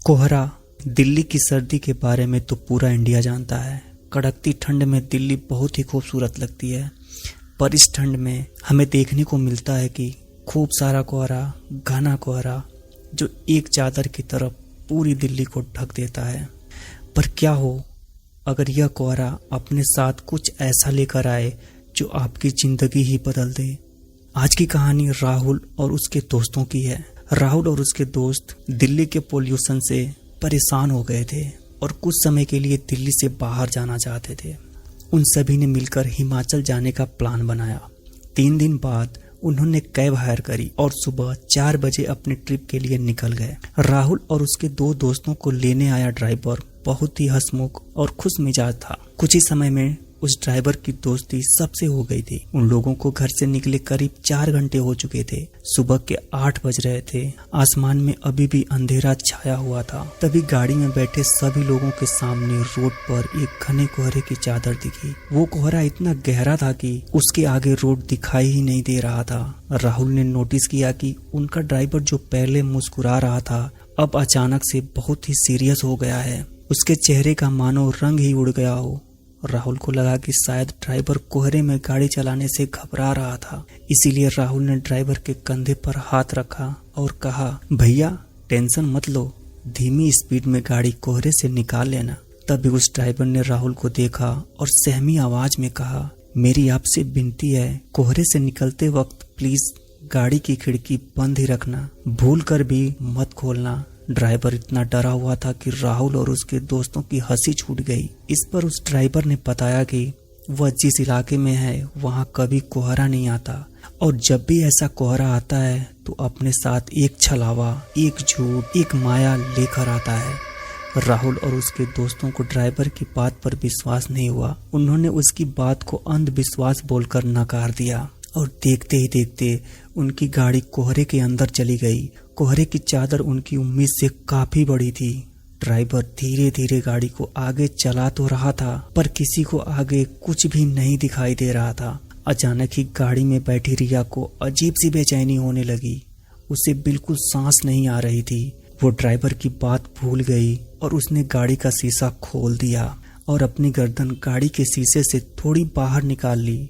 कोहरा दिल्ली की सर्दी के बारे में तो पूरा इंडिया जानता है। कड़कती ठंड में दिल्ली बहुत ही खूबसूरत लगती है, पर इस ठंड में हमें देखने को मिलता है कि खूब सारा कोहरा, घना कोहरा जो एक चादर की तरफ पूरी दिल्ली को ढक देता है। पर क्या हो अगर यह कोहरा अपने साथ कुछ ऐसा लेकर आए जो आपकी जिंदगी ही बदल दे। आज की कहानी राहुल और उसके दोस्तों की है। राहुल और उसके दोस्त दिल्ली के पोल्यूशन से परेशान हो गए थे और कुछ समय के लिए दिल्ली से बाहर जाना चाहते थे। उन सभी ने मिलकर हिमाचल जाने का प्लान बनाया। 3 दिन बाद उन्होंने कैब हायर करी और सुबह 4 बजे अपने ट्रिप के लिए निकल गए। राहुल और उसके 2 दोस्तों को लेने आया ड्राइवर बहुत ही हंसमुख और खुश मिजाज था। कुछ ही समय में उस ड्राइवर की दोस्ती सबसे हो गई थी। उन लोगों को घर से निकले करीब 4 घंटे हो चुके थे। सुबह के 8 बज रहे थे। आसमान में अभी भी अंधेरा छाया हुआ था। तभी गाड़ी में बैठे सभी लोगों के सामने रोड पर एक घने कोहरे की चादर दिखी। वो कोहरा इतना गहरा था कि उसके आगे रोड दिखाई ही नहीं दे रहा था। राहुल ने नोटिस किया कि उनका ड्राइवर जो पहले मुस्कुरा रहा था अब अचानक से बहुत ही सीरियस हो गया है। उसके चेहरे का मानो रंग ही उड़ गया हो। राहुल को लगा कि शायद ड्राइवर कोहरे में गाड़ी चलाने से घबरा रहा था। इसीलिए राहुल ने ड्राइवर के कंधे पर हाथ रखा और कहा, भैया टेंशन मत लो, धीमी स्पीड में गाड़ी कोहरे से निकाल लेना। तभी उस ड्राइवर ने राहुल को देखा और सहमी आवाज में कहा, मेरी आपसे विनती है, कोहरे से निकलते वक्त प्लीज गाड़ी की खिड़की बंद ही रखना, भूल कर भी मत खोलना। ड्राइवर इतना डरा हुआ था कि राहुल और उसके दोस्तों की हंसी छूट गई। इस पर उस ड्राइवर ने बताया कि वह जिस इलाके में है वहां कभी कोहरा नहीं आता और जब भी ऐसा कोहरा आता है तो अपने साथ एक छलावा, एक झूठ, एक माया लेकर आता है। राहुल और उसके दोस्तों को ड्राइवर की बात पर विश्वास नहीं हुआ। उन्होंने उसकी बात को अंधविश्वास बोलकर नकार दिया और देखते ही देखते उनकी गाड़ी कोहरे के अंदर चली गई। कोहरे की चादर उनकी उम्मीद से काफी बड़ी थी। ड्राइवर धीरे धीरे गाड़ी को आगे चला तो रहा था पर किसी को आगे कुछ भी नहीं दिखाई दे रहा था। अचानक ही गाड़ी में बैठी रिया को अजीब सी बेचैनी होने लगी। उसे बिल्कुल सांस नहीं आ रही थी। वो ड्राइवर की बात भूल गई और उसने गाड़ी का शीशा खोल दिया और अपनी गर्दन गाड़ी के शीशे से थोड़ी बाहर निकाल ली।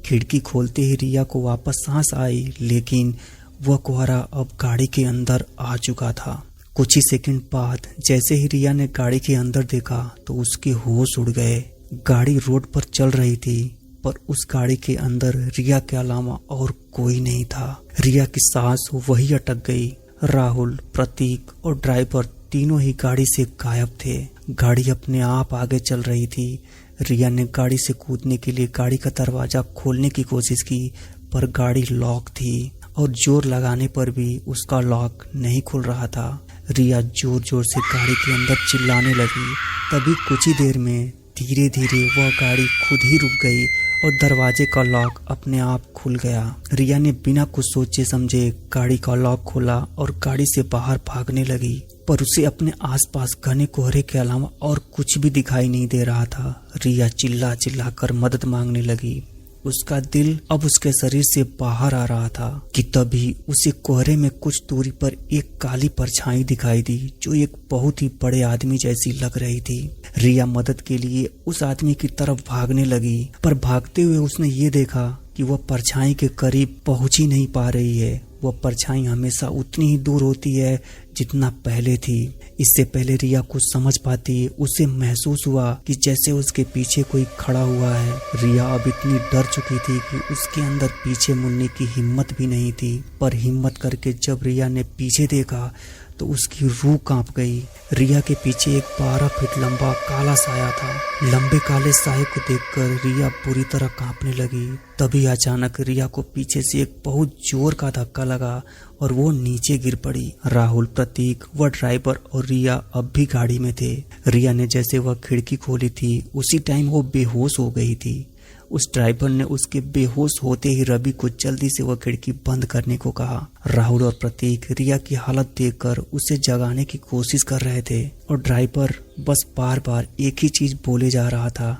खिड़की खोलते ही रिया को वापस सांस आई, लेकिन वह कोहरा अब गाड़ी के अंदर आ चुका था। कुछ ही सेकंड बाद जैसे ही रिया ने गाड़ी के अंदर देखा तो उसके होश उड़ गए। गाड़ी रोड पर चल रही थी पर उस गाड़ी के अंदर रिया के अलावा और कोई नहीं था। रिया की सांस वही अटक गई। राहुल, प्रतीक और ड्राइवर तीनों ही गाड़ी से गायब थे। गाड़ी अपने आप आगे चल रही थी। रिया ने गाड़ी से कूदने के लिए गाड़ी का दरवाजा खोलने की कोशिश की पर गाड़ी लॉक थी और जोर लगाने पर भी उसका लॉक नहीं खुल रहा था। रिया जोर जोर से गाड़ी के अंदर चिल्लाने लगी। तभी कुछ ही देर में धीरे धीरे वह गाड़ी खुद ही रुक गई और दरवाजे का लॉक अपने आप खुल गया। रिया ने बिना कुछ सोचे समझे गाड़ी का लॉक खोला और गाड़ी से बाहर भागने लगी, पर उसे अपने आसपास घने कोहरे के अलावा और कुछ भी दिखाई नहीं दे रहा था। रिया चिल्ला चिल्ला कर मदद मांगने लगी। उसका दिल अब उसके शरीर से बाहर आ रहा था कि तभी उसे कोहरे में कुछ दूरी पर एक काली परछाई दिखाई दी जो एक बहुत ही बड़े आदमी जैसी लग रही थी। रिया मदद के लिए उस आदमी की तरफ भागने लगी, पर भागते हुए उसने ये देखा कि वह परछाई के करीब पहुंच ही नहीं पा रही है। वह परछाई हमेशा उतनी ही दूर होती है जितना पहले थी। इससे पहले रिया कुछ समझ पाती उसे महसूस हुआ कि जैसे उसके पीछे कोई खड़ा हुआ है। रिया अब इतनी डर चुकी थी कि उसके अंदर पीछे मुड़ने की हिम्मत भी नहीं थी, पर हिम्मत करके जब रिया ने पीछे देखा तो उसकी रूह कांप गई। रिया के पीछे एक 12 फीट लंबा काला साया था। लंबे काले साये को देखकर रिया पूरी तरह कांपने लगी। तभी अचानक रिया को पीछे से एक बहुत जोर का धक्का लगा और वो नीचे गिर पड़ी। राहुल, प्रतीक, वह ड्राइवर और रिया अब भी गाड़ी में थे। रिया ने जैसे वह खिड़की खोली थी उसी टाइम वो बेहोश हो गई थी। उस ड्राइवर ने उसके बेहोश होते ही रवि को जल्दी से वह खिड़की बंद करने को कहा। राहुल और प्रतीक रिया की हालत देखकर उसे जगाने की कोशिश कर रहे थे और ड्राइवर बस बार बार एक ही चीज बोले जा रहा था,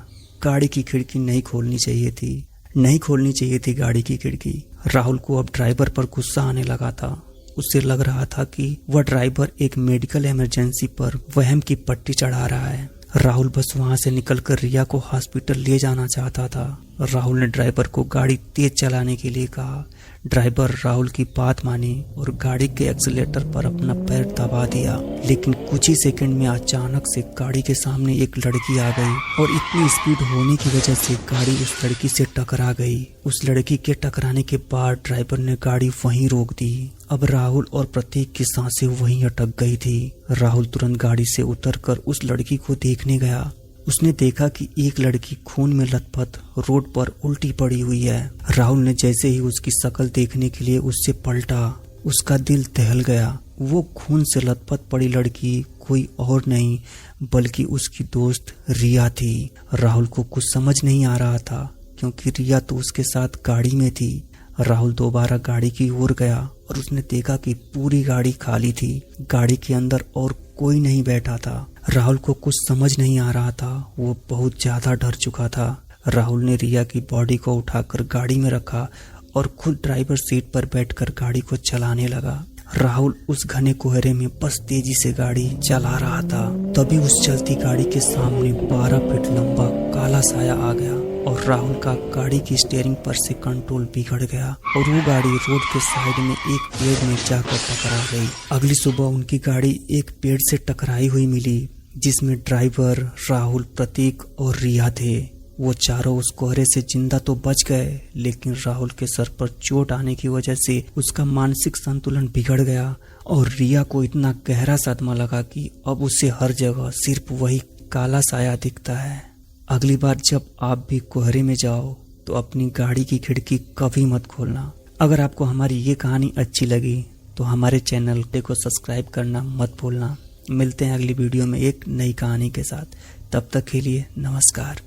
गाड़ी की खिड़की नहीं खोलनी चाहिए थी, नहीं खोलनी चाहिए थी गाड़ी की खिड़की। राहुल को अब ड्राइवर पर गुस्सा आने लगा था। उसे लग रहा था कि वह ड्राइवर एक मेडिकल इमरजेंसी पर वहम की पट्टी चढ़ा रहा है। राहुल बस वहां से निकलकर रिया को हॉस्पिटल ले जाना चाहता था। राहुल ने ड्राइवर को गाड़ी तेज चलाने के लिए कहा। ड्राइवर राहुल की बात मानी और गाड़ी के एक्सीलेटर पर अपना पैर दबा दिया, लेकिन कुछ ही सेकंड में अचानक से गाड़ी के सामने एक लड़की आ गई और इतनी स्पीड होने की वजह से गाड़ी उस लड़की से टकरा गई। उस लड़की के टकराने के बाद ड्राइवर ने गाड़ी वहीं रोक दी। अब राहुल और प्रतीक की सांसें वहीं अटक गई थी। राहुल तुरंत गाड़ी से उतरकर उस लड़की को देखने गया। उसने देखा कि एक लड़की खून में लथपथ रोड पर उल्टी पड़ी हुई है। राहुल ने जैसे ही उसकी शक्ल देखने के लिए उससे पलटा, उसका दिल दहल गया। वो खून से लथपथ पड़ी लड़की कोई और नहीं बल्कि उसकी दोस्त रिया थी। राहुल को कुछ समझ नहीं आ रहा था क्योंकि रिया तो उसके साथ गाड़ी में थी। राहुल दोबारा गाड़ी की ओर गया और उसने देखा कि पूरी गाड़ी खाली थी। गाड़ी के अंदर और कोई नहीं बैठा था। राहुल को कुछ समझ नहीं आ रहा था, वो बहुत ज्यादा डर चुका था। राहुल ने रिया की बॉडी को उठाकर गाड़ी में रखा और खुद ड्राइवर सीट पर बैठकर गाड़ी को चलाने लगा। राहुल उस घने कोहरे में बस तेजी से गाड़ी चला रहा था। तभी उस चलती गाड़ी के सामने 12 फीट लंबा काला साया आ गया और राहुल का गाड़ी की स्टीयरिंग पर से कंट्रोल बिगड़ गया और वो गाड़ी रोड के साइड में एक पेड़ में जाकर टकरा गई। अगली सुबह उनकी गाड़ी एक पेड़ से टकराई हुई मिली जिसमें ड्राइवर, राहुल, प्रतीक और रिया थे। वो चारों उस कोहरे से जिंदा तो बच गए, लेकिन राहुल के सर पर चोट आने की वजह से उसका मानसिक संतुलन बिगड़ गया और रिया को इतना गहरा सदमा लगा कि अब उसे हर जगह सिर्फ वही काला साया दिखता है। अगली बार जब आप भी कोहरे में जाओ तो अपनी गाड़ी की खिड़की कभी मत खोलना। अगर आपको हमारी ये कहानी अच्छी लगी तो हमारे चैनल को सब्सक्राइब करना मत भूलना। मिलते हैं अगली वीडियो में एक नई कहानी के साथ। तब तक के लिए नमस्कार।